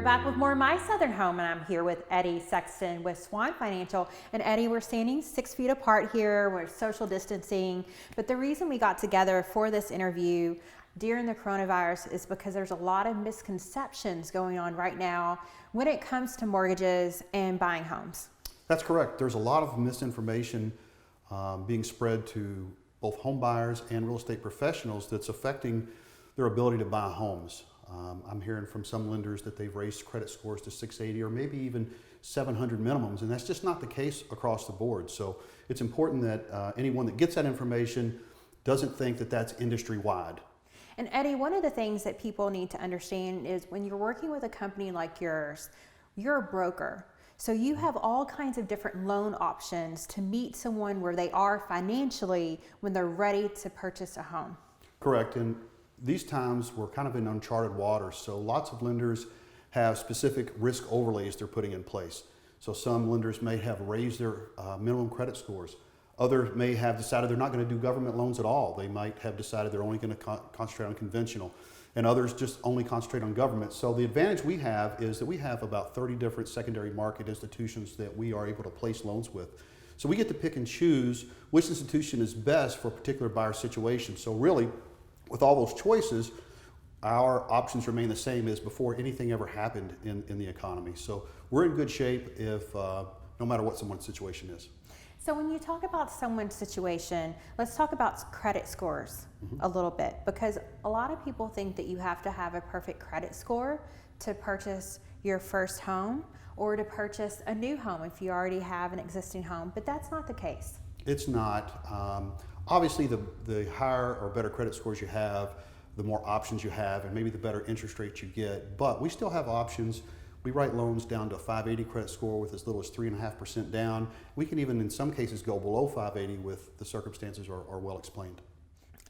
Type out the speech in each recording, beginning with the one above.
We're back with more My Southern Home, and I'm here with Eddie Sexton with Swan Financial. And Eddie, we're standing 6 feet apart here. We're social distancing. But the reason we got together for this interview during the coronavirus is because there's a lot of misconceptions going on right now when it comes to mortgages and buying homes. That's correct. There's a lot of misinformation being spread to both home buyers and real estate professionals that's affecting their ability to buy homes. I'm hearing from some lenders that they've raised credit scores to 680 or maybe even 700 minimums, and that's just not the case across the board. So it's important that anyone that gets that information doesn't think that that's industry-wide. And Eddie, one of the things that people need to understand is when you're working with a company like yours, you're a broker. So you have all kinds of different loan options to meet someone where they are financially when they're ready to purchase a home. Correct. And these times we're kind of in uncharted waters, so lots of lenders have specific risk overlays they're putting in place. So some lenders may have raised their minimum credit scores. Others may have decided they're not going to do government loans at all. They might have decided they're only going to concentrate on conventional, and others just only concentrate on government. So the advantage we have is that we have about 30 different secondary market institutions that we are able to place loans with. So we get to pick and choose which institution is best for a particular buyer situation. So really, with all those choices, our options remain the same as before anything ever happened in the economy. So we're in good shape if no matter what someone's situation is. So when you talk about someone's situation, let's talk about credit scores a little bit, because a lot of people think that you have to have a perfect credit score to purchase your first home or to purchase a new home if you already have an existing home, but that's not the case. It's not. Obviously, the higher or better credit scores you have, the more options you have, and maybe the better interest rates you get. But we still have options. We write loans down to a 580 credit score with as little as 3.5% down. We can even, in some cases, go below 580 with the circumstances are well explained.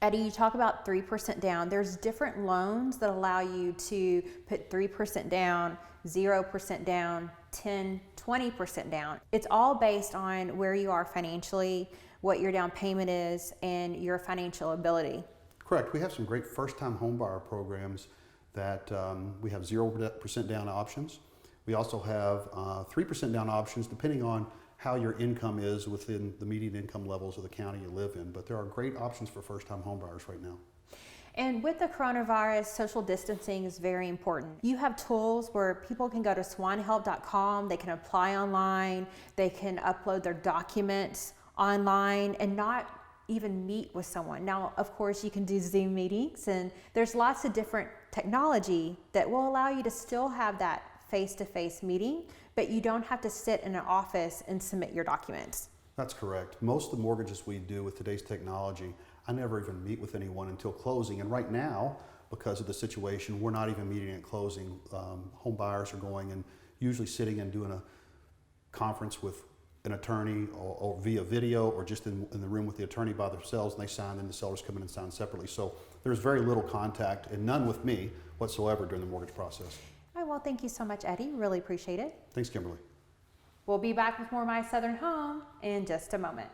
Eddie, you talk about 3% down. There's different loans that allow you to put 3% down, 0% down, 10, 20% down. It's all based on where you are financially, what your down payment is, and your financial ability. Correct. We have some great first-time homebuyer programs that we have 0% down options. We also have 3% down options depending on how your income is within the median income levels of the county you live in. But there are great options for first-time homebuyers right now. And with the coronavirus, social distancing is very important. You have tools where people can go to swanhelp.com, they can apply online, they can upload their documents online and not even meet with someone. Now, of course, you can do Zoom meetings, and there's lots of different technology that will allow you to still have that face-to-face meeting, but you don't have to sit in an office and submit your documents. That's correct. Most of the mortgages we do with today's technology, I never even meet with anyone until closing. And right now, because of the situation, we're not even meeting at closing. Home buyers are going and usually sitting and doing a conference with an attorney or via video or just in the room with the attorney by themselves, and they sign, and the sellers come in and sign separately. So there's very little contact and none with me whatsoever during the mortgage process. All right, well, thank you so much, Eddie. Really appreciate it. Thanks, Kimberly. We'll be back with more My Southern Home in just a moment.